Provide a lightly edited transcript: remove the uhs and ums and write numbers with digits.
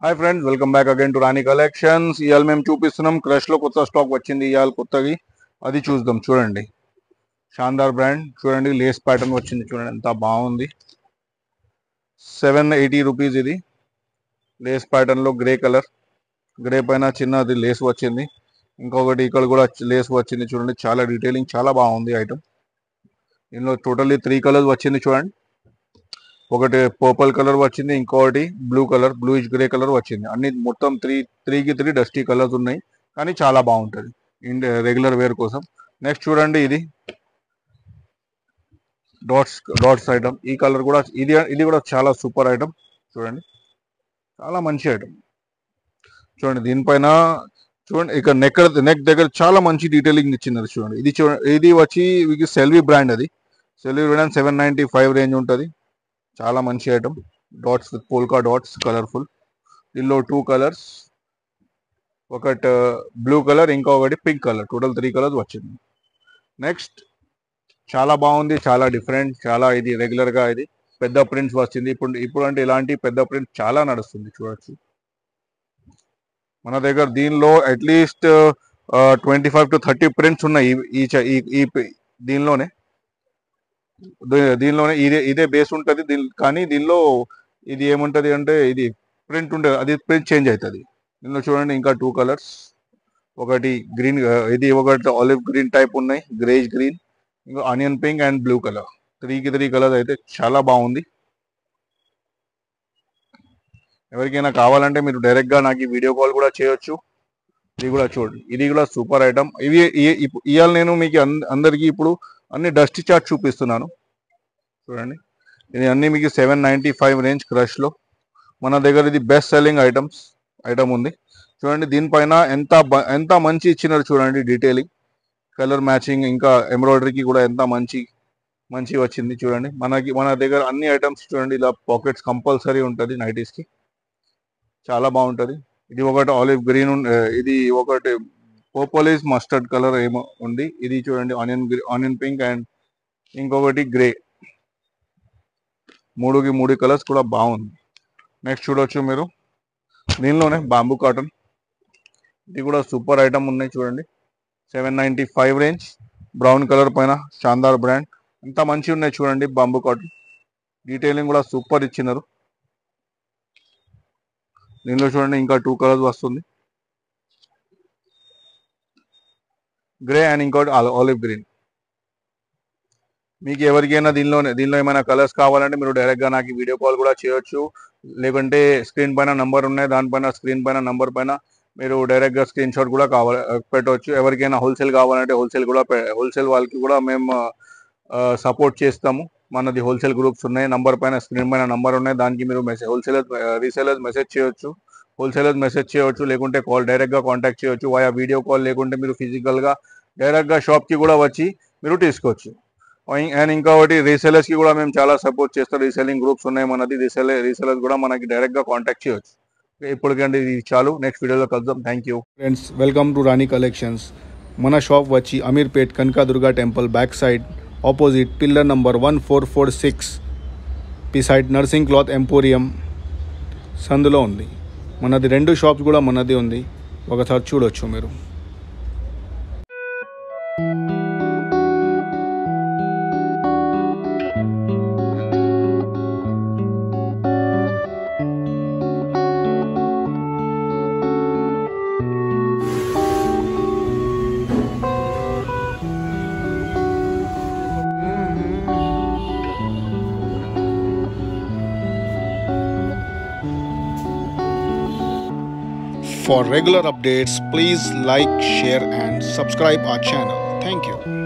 Hi friends, welcome back again to Rani collections. ఇవాళ మేము చూపిస్తున్నాం క్రష్ లో కొత్త స్టాక్ వచ్చింది. ఇవాళ కొత్తది అది చూద్దాం. చూడండి, షాందార్ బ్రాండ్. చూడండి, లేస్ ప్యాటర్న్ వచ్చింది. చూడండి ఎంత బాగుంది. 780 రూపీస్. ఇది లేస్ ప్యాటర్న్ లో గ్రే కలర్, గ్రే పైన చిన్నది లేస్ వచ్చింది. ఇంకొకటి ఇక్కడ కూడా లేస్ వచ్చింది. చూడండి, చాలా డీటెయిలింగ్, చాలా బాగుంది ఐటమ్. ఇందులో టోటల్లీ 3 కలర్స్ వచ్చింది. చూడండి, ఒకటి పర్పుల్ కలర్ వచ్చింది, ఇంకొకటి blue colour, bluish grey colour వచ్చింది. అన్ని మొత్తం త్రీకి త్రీ డస్టీ కలర్స్ ఉన్నాయి, కానీ చాలా బాగుంటుంది రెగ్యులర్ వేర్ కోసం. నెక్స్ట్ చూడండి, ఇది డాట్స్ ఐటమ్. ఈ కలర్ కూడా ఇది కూడా చాలా సూపర్ ఐటమ్. చూడండి, చాలా మంచి ఐటమ్. చూడండి, దీనిపైన చూడండి, ఇక్కడ నెక్ దగ్గర చాలా మంచి డీటెయిలింగ్ ఇచ్చింది. చూడండి, ఇది వచ్చి సెల్వి బ్రాండ్. అది సెల్వి బ్రాండ్ 795 రేంజ్ ఉంటుంది. చాలా మంచి item. Dots with polka dots, colourful. దీనిలో 2 కలర్స్, ఒకటి బ్లూ కలర్, ఇంకొకటి పింక్ కలర్. టోటల్ 3 కలర్స్ వచ్చింది. నెక్స్ట్ చాలా బాగుంది, చాలా డిఫరెంట్, చాలా ఇది రెగ్యులర్ గా ఇది పెద్ద ప్రింట్స్ వచ్చింది. ఇప్పుడు అంటే ఇలాంటి పెద్ద ప్రింట్స్ చాలా నడుస్తుంది. చూడొచ్చు మన దగ్గర. దీనిలో అట్లీస్ట్ 25 to 30 ప్రింట్స్ ఉన్నాయి. దీనిలోనే ఇదే బేస్ ఉంటుంది. కానీ దీనిలో ఇది ఏముంటది అంటే, ఇది ప్రింట్ ఉంటుంది, అది ప్రింట్ చేంజ్ అవుతుంది. దీనిలో చూడండి, ఇంకా 2 కలర్స్, ఒకటి గ్రీన్, ఇది ఒకటి ఆలివ్ గ్రీన్ టైప్ ఉన్నాయి, గ్రేజ్ గ్రీన్, ఇంకా onion pink and blue colour. 3 colours అయితే చాలా బాగుంది. ఎవరికైనా కావాలంటే మీరు డైరెక్ట్ గా నాకు వీడియో కాల్ కూడా చేయొచ్చు. ఇది కూడా చూడండి, ఇది కూడా సూపర్ ఐటమ్. ఇవాళ నేను మీకు అందరికి ఇప్పుడు అన్ని డస్టీ చార్ట్ చూపిస్తున్నాను. చూడండి, ఇది అన్ని మీకు 795 రేంజ్ క్రష్ లో. మన దగ్గర ఇది బెస్ట్ సెల్లింగ్ ఐటమ్ ఉంది. చూడండి, దీనిపైన ఎంత మంచి ఇచ్చినారు. చూడండి, డీటెయిలింగ్, కలర్ మ్యాచింగ్, ఇంకా ఎంబ్రాయిడరీకి కూడా ఎంత మంచి వచ్చింది. చూడండి, మన దగ్గర అన్ని ఐటమ్స్ చూడండి, ఇలా పాకెట్స్ కంపల్సరీ ఉంటుంది నైటీస్ కి. చాలా బాగుంటుంది. ఇది ఒకటి ఆలివ్ గ్రీన్, ఇది ఒకటి పర్పులిష్ మస్టర్డ్ కలర్ ఏమో ఉంది. ఇది చూడండి, ఆనియన్ పింక్ అండ్ ఇంకొకటి గ్రే. 3 కలర్స్ కూడా బాగుంది. నెక్స్ట్ చూడొచ్చు మీరు, దీనిలోనే బాంబూ కాటన్. ఇది కూడా సూపర్ ఐటమ్ ఉన్నాయి. చూడండి, 795 రేంజ్, బ్రౌన్ కలర్ పైన షాందార్ బ్రాండ్. ఎంత మంచి ఉన్నాయి. చూడండి, బాంబూ కాటన్ డీటెయిలింగ్ కూడా సూపర్ ఇచ్చినారు. దీనిలో చూడండి, ఇంకా 2 కలర్స్ వస్తుంది, గ్రే అండ్ ఇంకోటి ఆలివ్ గ్రీన్. మీకు ఎవరికైనా దీనిలో ఏమైనా కలర్స్ కావాలంటే మీరు డైరెక్ట్గా నాకు వీడియో కాల్ కూడా చేయొచ్చు. లేకుంటే స్క్రీన్ పైన నంబర్ ఉన్నాయి, దానిపైన స్క్రీన్ పైన నంబర్ పైన మీరు డైరెక్ట్గా స్క్రీన్ షాట్ కూడా పెట్టవచ్చు. ఎవరికైనా హోల్సేల్ కావాలంటే హోల్సేల్ వాళ్ళకి కూడా మేము సపోర్ట్ చేస్తాము. మనది హోల్సేల్ గ్రూప్స్ ఉన్నాయి. స్క్రీన్ పైన నంబర్ ఉన్నాయి, దానికి మీరు రీసేలర్స్ మెసేజ్ చేయొచ్చు. లేకుంటే డైరెక్ట్గా కాంటాక్ట్ చేయొచ్చు వయా వీడియో కాల్. లేకుంటే మీరు ఫిజికల్గా డైరెక్ట్గా షాప్కి కూడా వచ్చి మీరు తీసుకోవచ్చు. అండ్ ఇంకొకటి, రీసెలర్స్ కి కూడా మేము చాలా సపోర్ట్ చేస్తాం. రీసెల్లింగ్ గ్రూప్స్ ఉన్నాయి మనది. రీసెలర్స్ కూడా మనకి డైరెక్ట్ గా కాంటాక్ట్ చేయొచ్చు. ఇప్పటికంటే ఇది చాలు, నెక్స్ట్ వీడియోలో కలుద్దాం. Thank you friends, welcome to Rani collections. మన షాప్ వచ్చి Ameerpet Kanakadurga temple back side, opposite pillar number 1446, beside nursing cloth emporium సందులో ఉంది. మనది 2 షాప్స్ కూడా మనది ఉంది, ఒకసారి చూడొచ్చు మీరు. For regular updates, please like, share and subscribe our channel. Thank you.